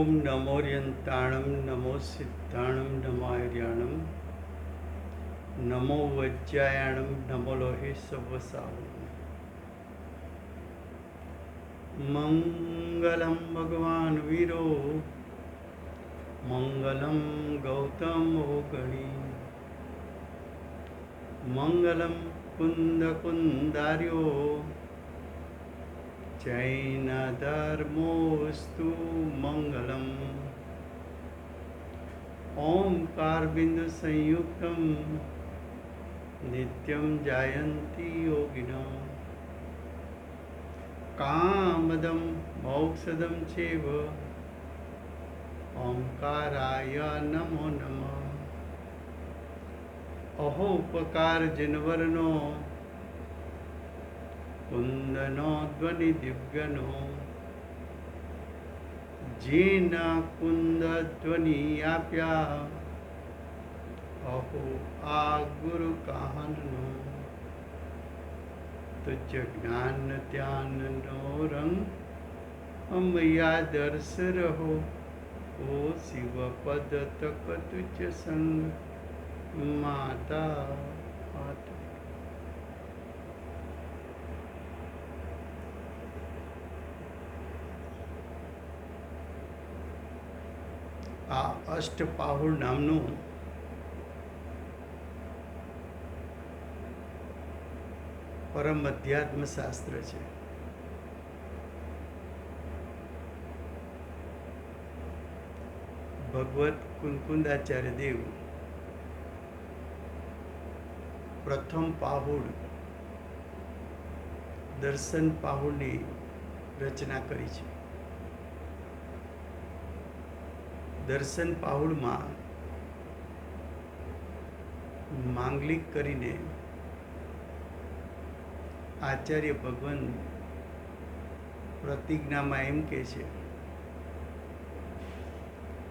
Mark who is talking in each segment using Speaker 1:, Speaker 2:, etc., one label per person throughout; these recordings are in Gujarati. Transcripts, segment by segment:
Speaker 1: ओम नमोर्यंताणं नमो सिद्धाणं नमो आर्याणं नमो वज्रायाणं नमो लोहे सवसावणं। मंगलम भगवान वीरो मंगलम गौतमो गणी मंगलम कुंद कुंदार्यो जैन धर्मोस्तु मंगलम। ओंकार बिंदु संयुक्तम नित्यं जायन्ति योगिनः कामदं मोक्षदं चैव ओंकाराय नमो नमः। अहोपकार जिनवरनो कुंदनो ध्वनि दिव्यनो जीन कुंद ध्वनि आप्या अहो आ गुरु कहाननो तुझ ज्ञान ध्यान नो रंग अमया दर्श रहो ओ शिव पद तक तुझ संग माता माता। आ अष्टपाहुर नामનું પરમ અધ્યાત્મ શાસ્ત્ર છે. ભગવત કુંકુંદાચાર્ય દેવ પ્રથમ પાહુડ દર્શન પાહુડની રચના કરી છે. દર્શન પાહુડમાં માંગલિક કરીને આચાર્ય ભગવાન પ્રતિજ્ઞામાં એમ કહે છે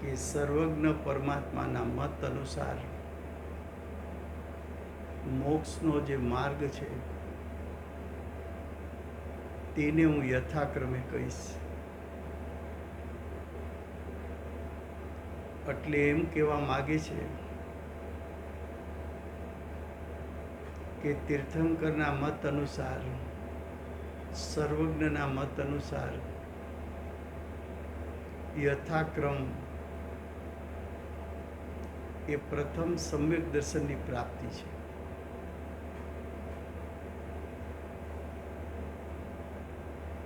Speaker 1: કે સર્વજ્ઞ પરમાત્માના મત અનુસાર મોક્ષનો જે માર્ગ છે તેને હું યથાક્રમે કહીશ. એટલે એમ કહેવા માગે છે કે તીર્થંકરના મત અનુસાર સર્વજ્ઞના મત અનુસાર યથાક્રમ એ પ્રથમ સમ્યક દર્શનની પ્રાપ્તિ છે.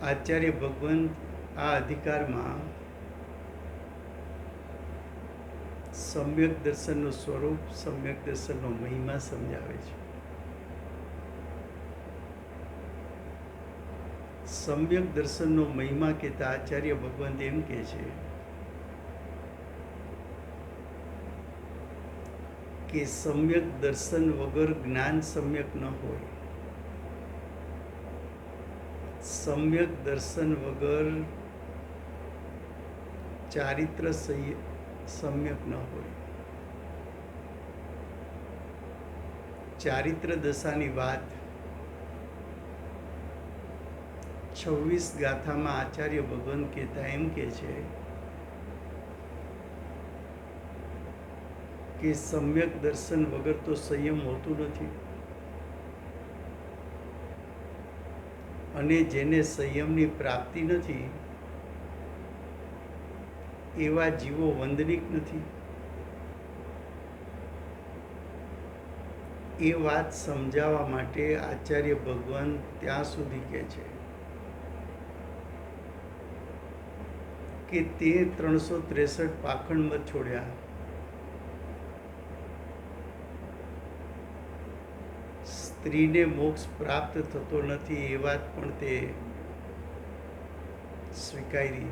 Speaker 1: આચાર્ય ભગવાન આ અધિકારમાં સમ્યક દર્શનનું સ્વરૂપ સમ્યક દર્શનનો મહિમા સમજાવે છે. સમ્યક દર્શનનો મહિમા કહેતા આચાર્ય ભગવાન એમ કહે છે કે સમ્યક દર્શન વગર જ્ઞાન સમ્યક ન હોય, સમ્યક દર્શન વગર ચારિત્ર સમ્યક ન હોય. ચારિત્ર દશાની વાત 26 ગાથામાં આચાર્ય ભગવાન કહેતા એમ કહે છે કે સમ્યક દર્શન વગર તો સંયમ હોતું નથી અને જેને સંયમની પ્રાપ્તિ નથી એવા જીવો વંદનિક નથી. એ વાત સમજાવવા માટે આચાર્ય ભગવાન ત્યાં સુધી કહે છે કે તે 363 પાખંડ મત છોડ્યા, સ્ત્રીને મોક્ષ પ્રાપ્ત થતો નથી એ વાત પણ તે સ્વીકારી.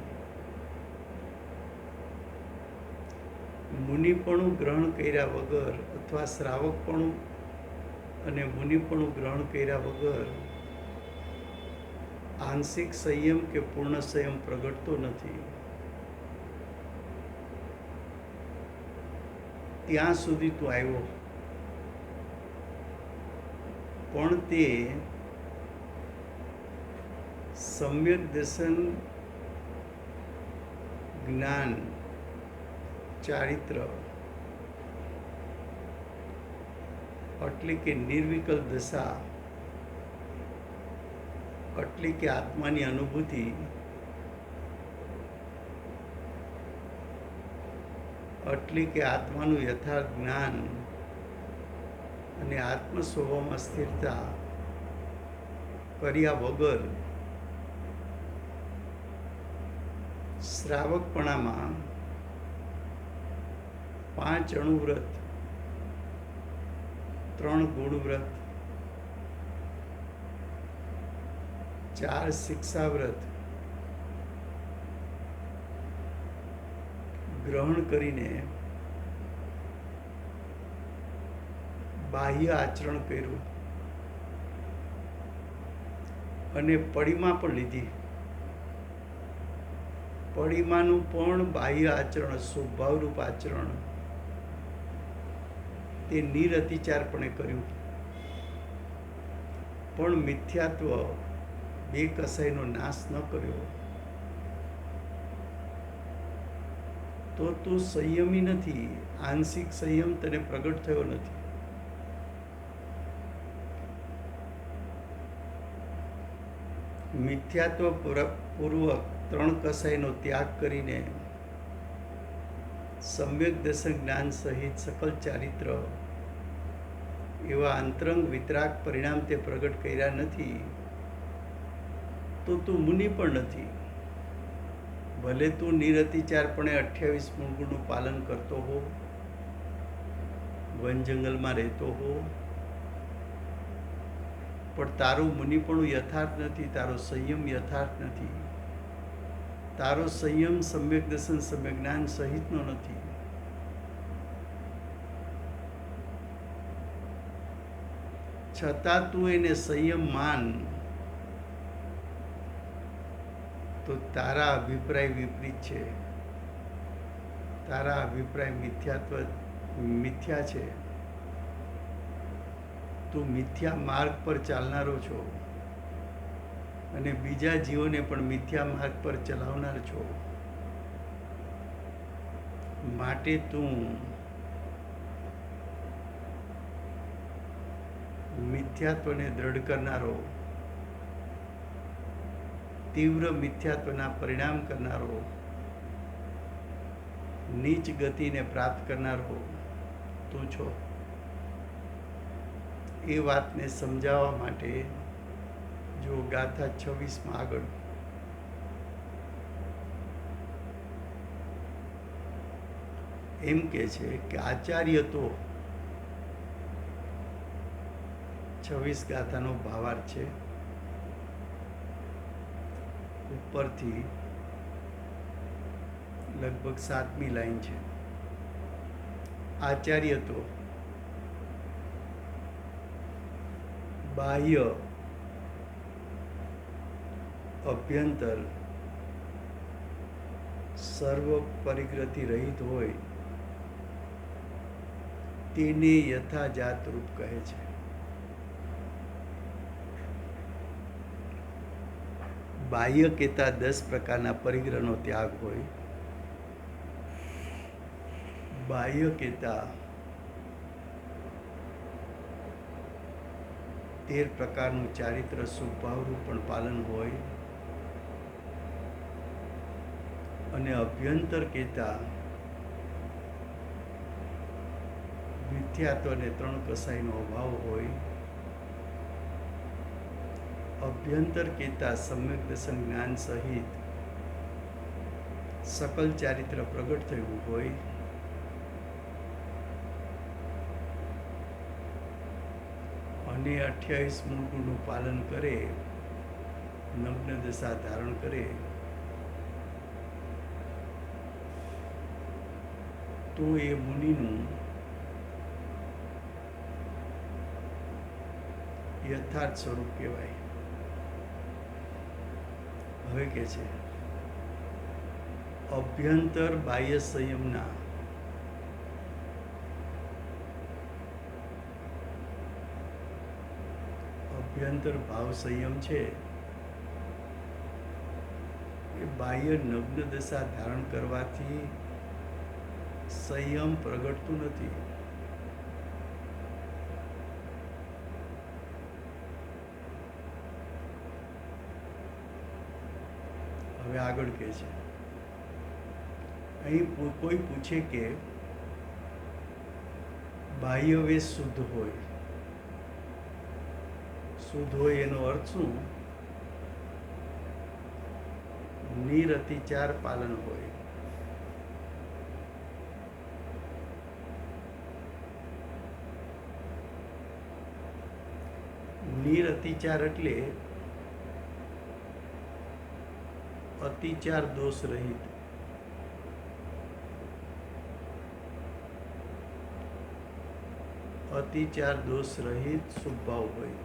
Speaker 1: મુનિપણું ગ્રહણ કર્યા વગર અથવા શ્રાવકપણું અને મુનિપણું ગ્રહણ કર્યા વગર આંશિક સંયમ કે પૂર્ણ સંયમ પ્રગટતો નથી. ત્યાં સુધી તું આવ્યો, પણ તે સમ્યક દર્શન જ્ઞાન, ચારિત્ર એટલે કે નિર્વિકલ્પ દશા, એટલે કે આત્માની અનુભૂતિ, એટલે કે આત્માનું યથાર્થ જ્ઞાન અને આત્મ સ્વભાવમાં સ્થિરતા કર્યા વગર શ્રાવકપણામાં 5 અણુવ્રત, 3 ગુણવ્રત, 4 શિક્ષાવ્રત ગ્રહણ કરીને બાહ્ય આચરણ કર્યું અને પડીમાં પણ લીધી. પડીમાનું પણ બાહ્ય આચરણ, સ્વભાવરૂપ આચરણ તે નિરતિચારપણે કર્યું, પણ મિથ્યાત્વ બે કસાઈનો નાશ ન કર્યો, તો તું સંયમી નથી. આંશિક સંયમ તને પ્રગટ થયો નથી. મિથ્યાત્વ પૂર્વક 3 કસાઈનો ત્યાગ કરીને સમ્યક દર્શન જ્ઞાન સહિત સકલ ચારિત્ર એવા અંતરંગ વિતરાગ પરિણામ તે પ્રગટ કર્યા નથી, તો તું મુનિ પણ નથી. ભલે તું નિરતિચારપણે 28 મૂળગુણનું પાલન કરતો હો, વન જંગલમાં રહેતો હો, પણ તારું મુનિપણું યથાર્થ નથી, તારો સંયમ યથાર્થ નથી, તારો સંયમ સમ્યક દર્શન સમ્યક જ્ઞાન સહિતનો નથી. છતાં તું એને સંયમ માન, તો તારા અભિપ્રાય વિપરીત છે. તારા અભિપ્રાય મિથ્યા છે. તું મિથ્યા માર્ગ પર ચાલનારો છો અને બીજા જીવોને પણ મિથ્યા માર્ગ પર ચલાવનાર છો. માટે તું મિથ્યાત્વને દ્રઢ કરનારો, તીવ્ર મિથ્યાત્વના પરિણામ કરનારો, નીચ ગતિને પ્રાપ્ત કરનારો તું છો. એ વાતને સમજાવવા માટે જો ગાથા 26માં આગળ એમ કે છે કે આચાર્ય તો 26 ગાથાનો ભાવાર્થ છે. ઉપરથી લગભગ 7મી લાઈન છે. આચાર્ય તો બાહ્ય, અભ્યંતર સર્વ પરિગ્રહથી રહિત હોય તેને યથાજાત રૂપ કહે છે. બાહ્ય કહેતા 10 પ્રકારના પરિગ્રહનો ત્યાગ હોય, બાહ્ય કહેતા 13 પ્રકારનું ચારિત્ર સ્વભાવરૂપ પણ પાલન હોય, અને અભ્યંતર કહેતા મિથ્યાત્વ અને 3 કસાઈનો અભાવ હોય, અભ્યંતર કહેતા સમ્યક દર્શન જ્ઞાન સહિત સકલ ચારિત્ર પ્રગટ થયું હોય, અને 28 મૂળગુણનું પાલન કરે, નગ્ન દશા ધારણ કરે, તો એ મુનિનું યથાર્થ સ્વરૂપ કહેવાય. હવે કે છે અભ્યંતર બાહ્ય સંયમના અભ્યંતર ભાવ સંયમ છે એ બાહ્ય નગ્ન દશા ધારણ કરવાથી સંયમ પ્રગટતું નથી. હવે આગળ કહે છે, અહીં કોઈ પૂછે કે બાહ્ય વેશ શુદ્ધ હોય. શુદ્ધ હોય એનો અર્થ શું? નિરતિચાર પાલન હોય. નિરતિચાર એટલે અતિચાર દોષ રહિત. અતિચાર દોષ રહિત સ્વભાવ હોય.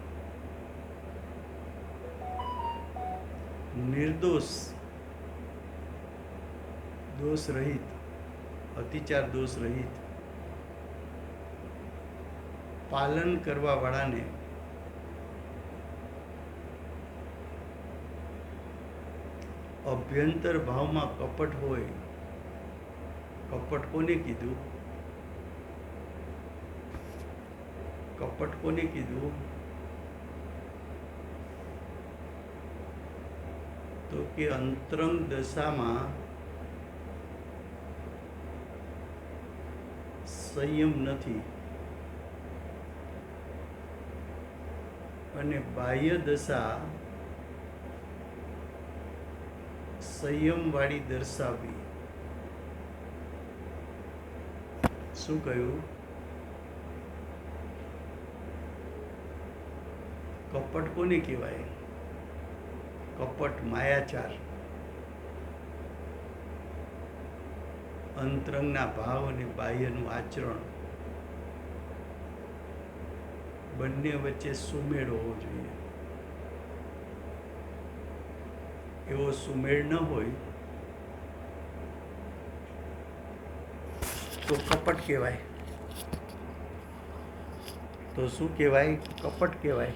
Speaker 1: નિર્દોષ દોષ રહિત, અતિચાર દોષ રહિત પાલન કરવા વાળાને અભ્યંતર ભાવમાં કપટ હોય. કપટ કોને કીધું? કપટ કોને કીધું? તો કે અંતરંગ દશામાં સંયમ નથી અને બાહ્ય દશા સંયમવાળી દર્શાવી. શું કહ્યું? કપટ કોને કહેવાય? કપટ માયાચાર. અંતરંગના ભાવ અને બાહ્યનું આચરણ બંને વચ્ચે સુમેળ હોવો જોઈએ. એવો સુમેળ ન હોય તો કપટ કહેવાય. તો શું કહેવાય? કપટ કહેવાય.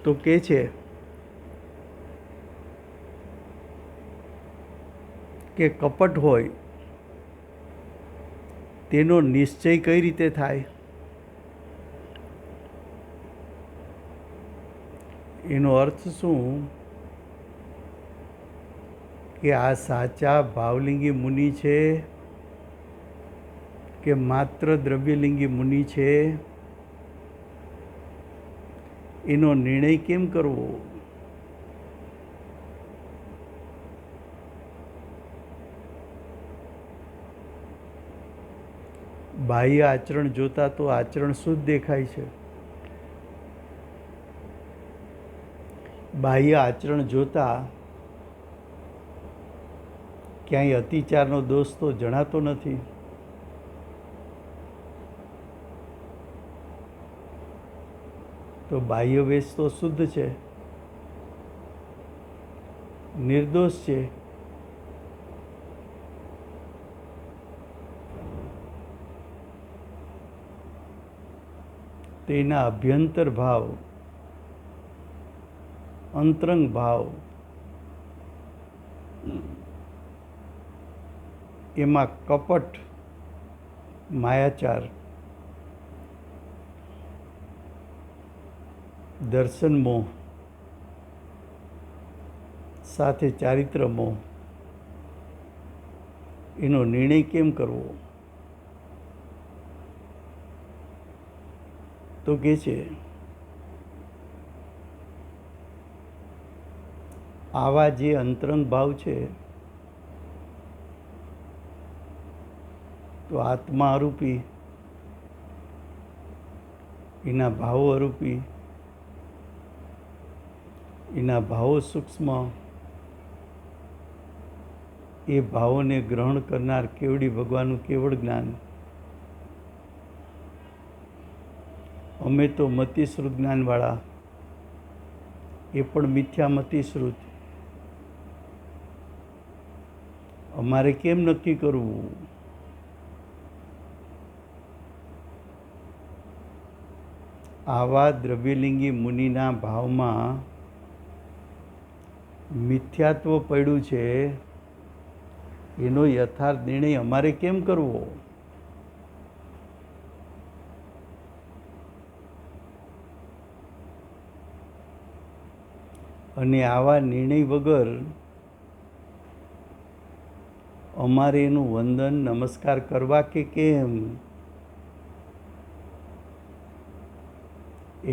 Speaker 1: તો કે છે કે કપટ હોય તેનો નિશ્ચય કઈ રીતે થાય? એનો અર્થ શું? કે આ સાચા ભાવલિંગી મુનિ છે કે માત્ર દ્રવ્યલિંગી મુનિ છે, એનો નિર્ણય કેમ કરવો? બાહ્ય આચરણ જોતા તો આચરણ શુદ્ધ દેખાય છે. બાહ્ય આચરણ જોતા ક્યાંય અતિચારનો દોષ તો જણાતો નથી. તો બાહ્ય વેશ તો શુદ્ધ છે, નિર્દોષ છે. તેના અભ્યંતર ભાવ, અંતરંગ ભાવ, એમાં કપટ, માયાચાર, દર્શન મોહ સાથે ચારિત્ર મોહ, એનો નિર્ણય કેમ કરવો? તો કે છે આવા જે અંતરંગ ભાવ છે તો આત્મા અરૂપી, એના ભાવો અરૂપી, એના ભાવો સૂક્ષ્મ, એ ભાવોને ગ્રહણ કરનાર કેવડી ભગવાનનું કેવળ જ્ઞાન. અમે તો મતિશ્રુત જ્ઞાનવાળા, એ પણ મિથ્યા મતિશ્રુત. અમારે કેમ નક્કી કરવું? આવા દ્રવ્યલિંગી મુનિના ભાવમાં મિથ્યાત્વ પડ્યું છે, એનો યથાર્થ નિર્ણય અમારે કેમ કરવો? અને આવા નિર્ણય વગર અમારે એનું વંદન નમસ્કાર કરવા કે કેમ?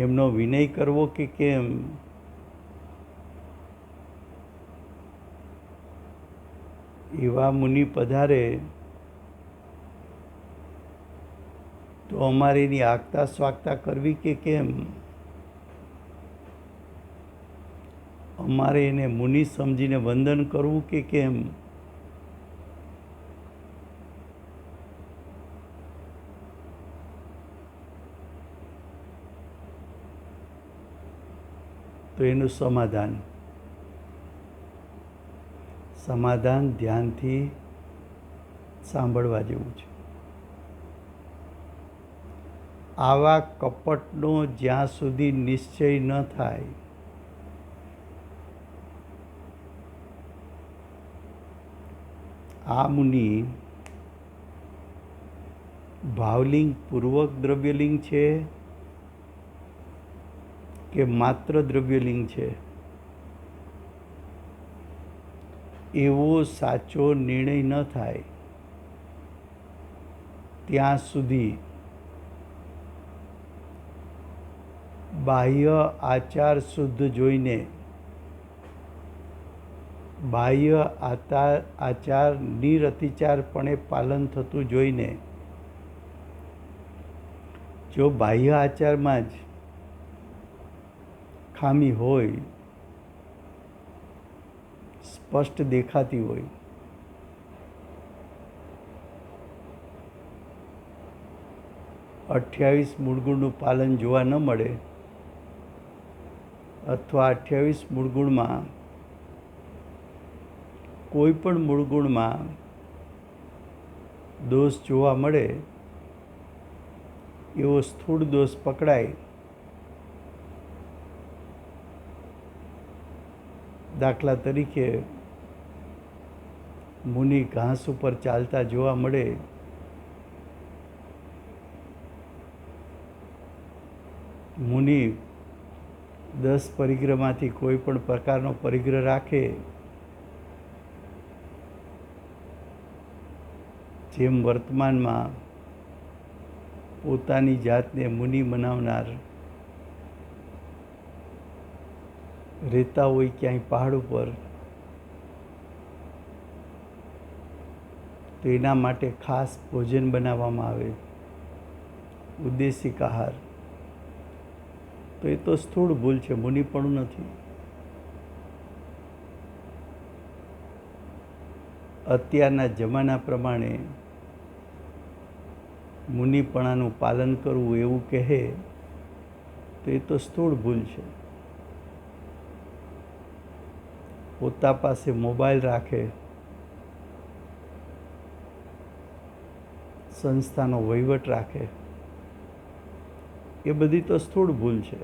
Speaker 1: એમનો વિનય કરવો કે કેમ? એવા મુનિ પધારે તો અમારે એની આગતા સ્વાગતા કરવી કે કેમ? અમારે એને મુનિ સમજીને વંદન કરવું કે કેમ? તો એનું સમાધાન ધ્યાનથી સાંભળવા જેવું છે. આવા કપટનો જ્યાં સુધી નિશ્ચય ન થાય, આ મુનિ ભાવલિંગ પૂર્વક દ્રવ્યલિંગ છે કે માત્ર દ્રવ્યલિંગ છે, એવો સાચો નિર્ણય ન થાય ત્યાં સુધી બાહ્ય આચાર શુદ્ધ જોઈને, બાહ્ય આચાર નિરતિચારપણે પાલન થતું જોઈને, જો બાહ્ય આચારમાં જ ખામી હોય, સ્પષ્ટ દેખાતી હોય, અઠ્યાવીસ મૂળગુણનું પાલન જોવા ન મળે, અથવા 28 મૂળગુણમાં કોઈ પણ મૂળગુણમાં દોષ જોવા મળે, એવો સ્થૂળ દોષ પકડાય. દાખલા તરીકે મુનિ ઘાસ ઉપર ચાલતા જોવા મળે, મુનિ 10 પરિગ્રહમાંથી કોઈ પણ પ્રકારનો પરિગ્રહ રાખે, જેમ વર્તમાનમાં પોતાની જાતને મુનિ મનાવનાર રહેતા હોય ક્યાંય પહાડ ઉપર, તો એના માટે ખાસ ભોજન બનાવવામાં આવે, ઉદ્દેશિક આહાર. તો એ તો સ્થૂળ ભૂલ છે, મુનિપણું નથી. અત્યારના જમાના પ્રમાણે મુનિપણાનું પાલન કરવું એવું કહે તો એ તો સ્થૂળ ભૂલ છે. પોતા પાસે મોબાઈલ રાખે, સંસ્થાનો વહીવટ રાખે, એ બધી તો સ્થૂળ ભૂલ છે.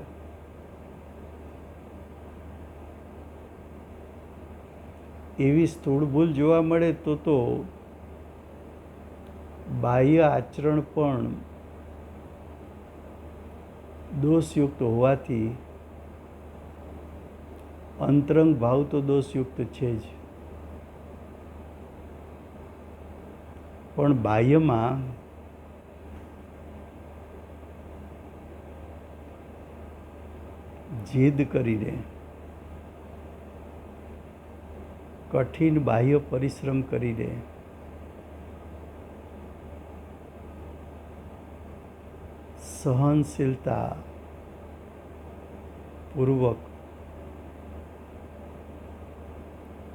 Speaker 1: એવી સ્થૂળ ભૂલ જોવા મળે તો બાહ્ય આચરણ પણ દોષયુક્ત હોવાથી અંતરંગ ભાવ તો દોષયુક્ત છે જ, પણ બાહ્યમાં જીદ કરીને, કઠિન બાહ્ય પરિશ્રમ કરીને, સહનશીલતા પૂર્વક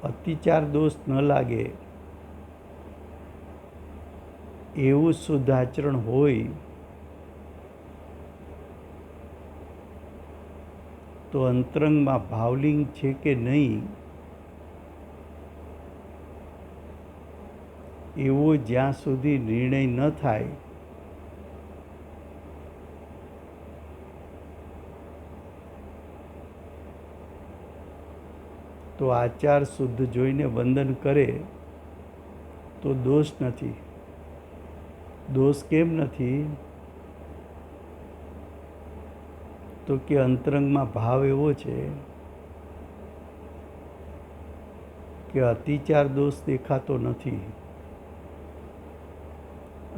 Speaker 1: અતિચાર દોષ ન લાગે એવું શુદ્ધ આચરણ હોય તો અંતરંગમાં ભાવલિંગ છે કે નહીં એવો જ્યાં સુધી નિર્ણય ન થાય તો આચાર શુદ્ધ જોઈને વંદન કરે તો દોષ નથી. દોષ કેમ નથી? તો કે અંતરંગમાં ભાવ એવો છે કે અતિચાર દોષ દેખાતો નથી,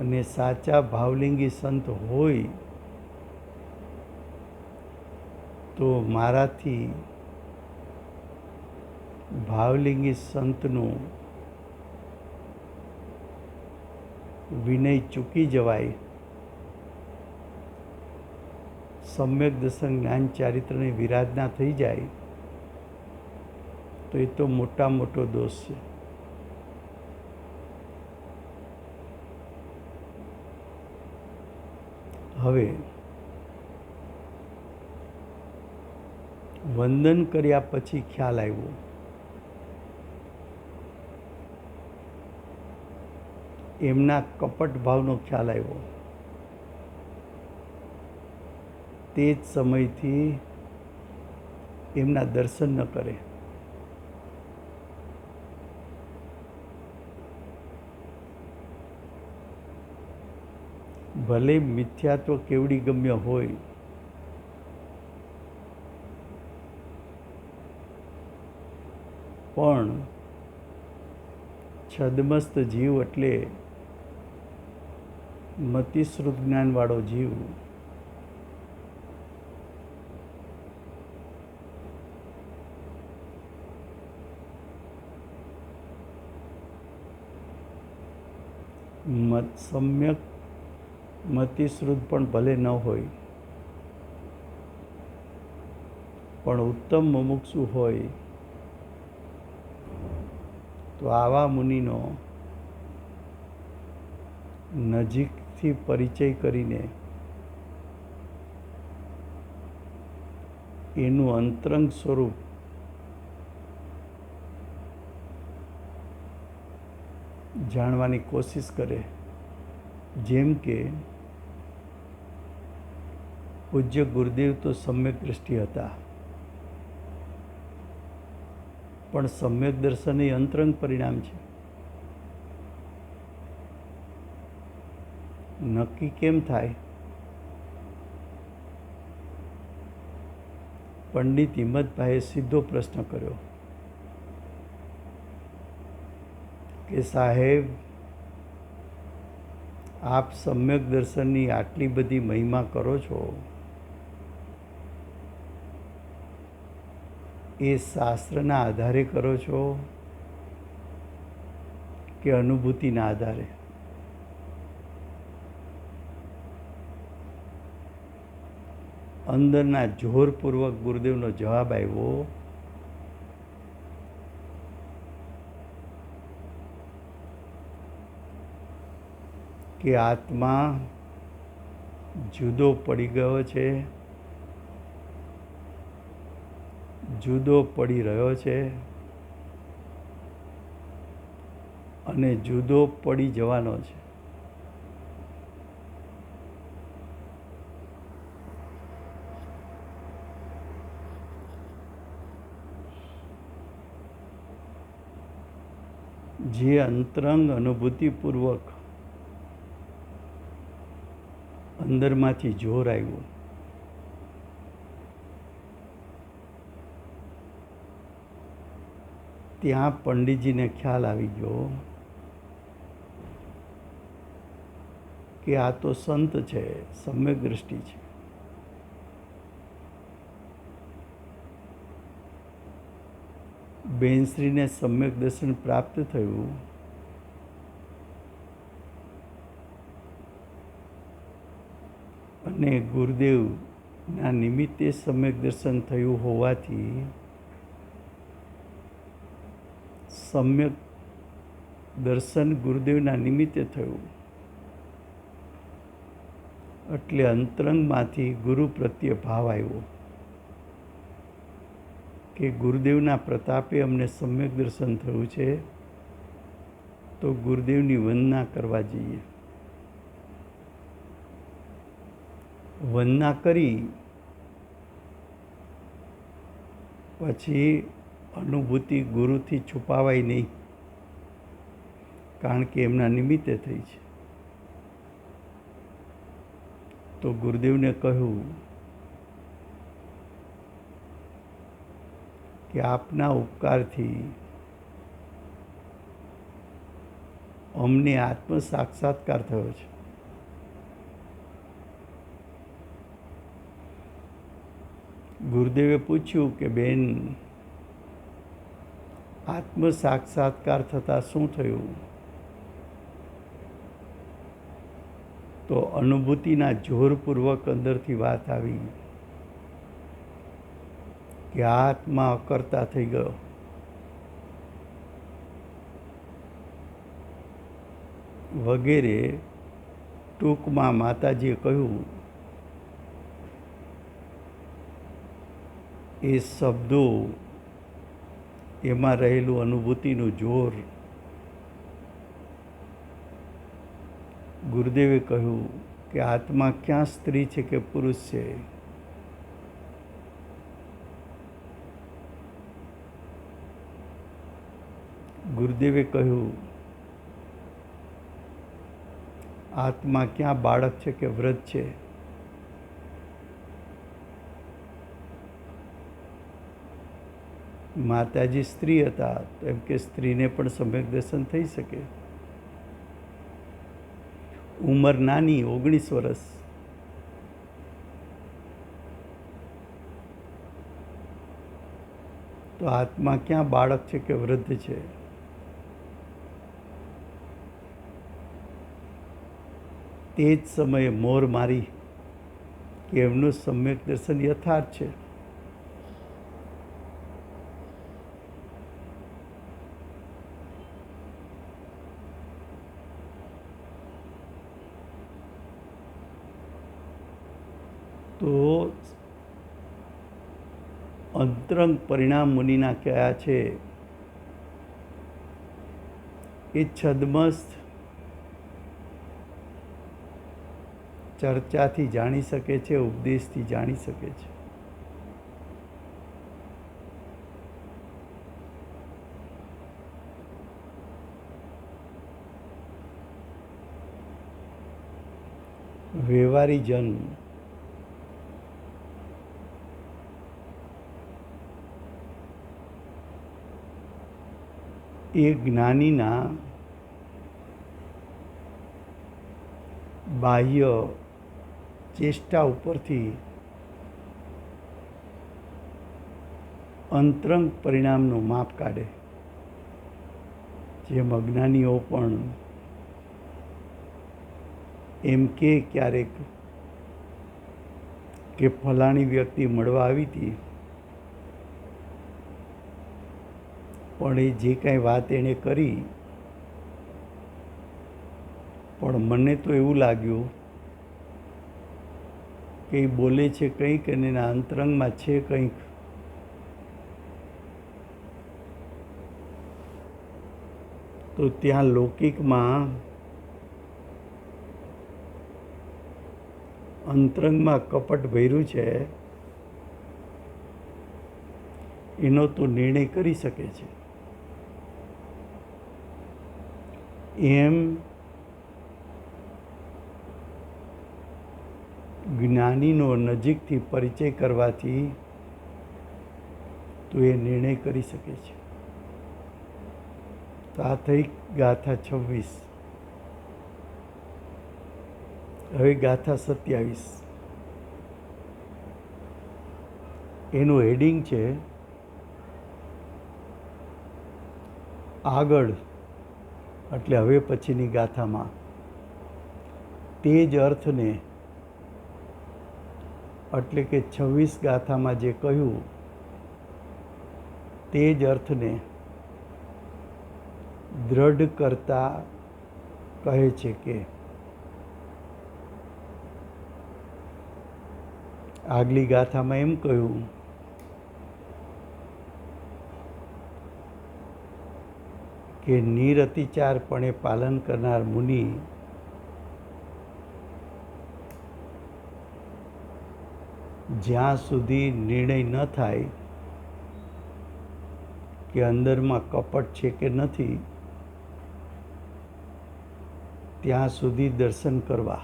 Speaker 1: અને સાચા ભાવલિંગી સંત હોય તો મારાથી ભાવલિંગી સંતનું વિનય ચૂકી જવાય, સમ્યક દર્શન જ્ઞાન ચારિત્રની વિરાધના થઈ જાય તો એ તો મોટા મોટો દોષ છે. હવે વંદન કર્યા પછી ખ્યાલ આવ્યો એમના કપટ ભાવનો ખ્યાલ આવ્યો. તે જ સમયથી એમના દર્શન ન કરે. ભલે મિથ્યાત્વ કેવડી ગમ્ય હોય, પણ છદ્મસ્ત જીવ એટલે મતિશ્રુત જ્ઞાનવાળો જીવ સમ્યક મતિશ્રુત પણ ભલે ન હોય, પણ ઉત્તમ મુમુક્ષુ હોય તો આવા મુનિનો નજીકથી પરિચય કરીને એનું અંતરંગ સ્વરૂપ જાણવાની કોશિશ કરે. જેમ કે પૂજ્ય ગુરુદેવ તો સમ્યક દ્રષ્ટિ હતા, પણ સમ્યક દર્શન એ અંતરંગ પરિણામ છે. નક્કી કેમ થાય? પંડિત હિંમતભાઈએ સીધો પ્રશ્ન કર્યો કે સાહેબ, આપ સમ્યક દર્શનની આટલી બધી મહિમા કરો છો, એ શાસ્ત્રના આધારે કરો છો કે અનુભૂતિના આધારે? અંદરના જોરપૂર્વક ગુરુદેવનો જવાબ આવ્યો કે આત્મા જુદો પડી ગયો છે, જુદો પડી રહ્યો છે અને જુદો પડી જવાનો છે. જે અંતરંગ અનુભૂતિપૂર્વક અંદરમાંથી જોર આવ્યું, ત્યાં પંડિતજીને ખ્યાલ આવી ગયો કે આ તો સંત છે, સમ્યક દ્રષ્ટિ છે. બેનશ્રીને સમ્યક દર્શન પ્રાપ્ત થયું, અને ગુરુદેવના નિમિત્તે સમ્યક દર્શન થયું હોવાથી સમ્યક દર્શન ગુરુદેવના નિમિત્તે થયું, એટલે અંતરંગમાંથી ગુરુ પ્રત્યે ભાવ આવ્યો કે ગુરુદેવના પ્રતાપે અમને સમ્યક દર્શન થયું છે, તો ગુરુદેવની વંદના કરવા જઈએ. વંદના કરી પછી અનુભૂતિ ગુરુથી છુપાવાય નહીં, કારણ કે એમના નિમિત્તે થઈ છે. તો ગુરુદેવને કહ્યું કે આપના ઉપકારથી અમને આત્મ સાક્ષાત્કાર થયો છે. ગુરુદેવે પૂછ્યું કે બેન, આત્મ સાક્ષાત્કાર થતાં શું થયું? તો અનુભૂતિના જોરપૂર્વક અંદરથી વાત આવી કે આત્મા અકર્તા થઈ ગયો. વગેરે ટૂંકમાં માતાજીએ કહ્યું એ શબ્દો, એમાં રહેલું અનુભૂતિનું જોર. ગુરુદેવે કહ્યું કે આત્મા ક્યાં સ્ત્રી છે કે પુરુષ છે? ગુરુદેવે કહ્યું આત્મા ક્યાં બાળક છે કે વૃદ્ધ છે? માતાજી સ્ત્રી હતા, તો એમ કે સ્ત્રીને પણ સમ્યક દર્શન થઈ શકે. ઉંમર નાની, 19 વર્ષ. તો આત્મા ક્યાં બાળક છે કે વૃદ્ધ છે? તે જ સમયે મોર મારી કે એમનું સમ્યક દર્શન યથાર્થ છે. તો અંતરંગ પરિણામ મુનિના કયા છે એ છદ્મસ્થ ચર્ચાથી જાણી શકે છે, ઉપદેશથી જાણી શકે છે. વ્યવહારી જન એ જ્ઞાનીના બાહ્ય ચેષ્ટા ઉપરથી અંતરંગ પરિણામનું માપ કાઢે. જેમ અજ્ઞાનીઓ પણ એમ કે ક્યારેક કે ફલાણી વ્યક્તિ મળવા આવી હતી, પણ એ જે કાંઈ વાત એણે કરી, પણ મને તો એવું લાગ્યું કે એ બોલે છે કંઈક અને એના અંતરંગમાં છે કંઈક. તો ત્યાં લૌકિકમાં અંતરંગમાં કપટ ભર્યું છે, એનો તો નિર્ણય કરી શકે છે. એમ જ્ઞાનીનો નજીકથી પરિચય કરવાથી તો એ નિર્ણય કરી શકે છે. તો આ થઈ ગાથા 26. હવે ગાથા 27. એનું હેડિંગ છે આગળ, એટલે હવે પછીની ગાથામાં તે જ અર્થને, એટલે કે 26 ગાથામાં જે કહ્યું તે જ અર્થને દ્રઢ કરતા કહે છે કે આગલી ગાથામાં એમ કહ્યું કે નિરતિચારપણે પાલન કરનાર મુનિ જ્યાં સુધી નિર્ણય ન થાય કે અંદરમાં કપટ છે કે નથી ત્યાં સુધી દર્શન કરવા.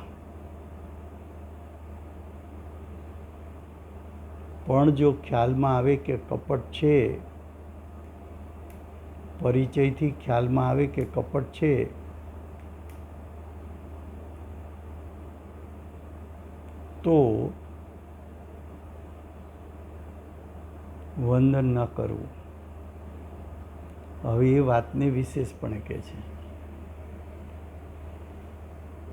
Speaker 1: પણ જો ખ્યાલમાં આવે કે કપટ છે, પરિચયથી ખ્યાલમાં આવે કે કપટ છે, તો વંદન ન કરવું. હવે એ વાતને વિશેષપણે કહે છે.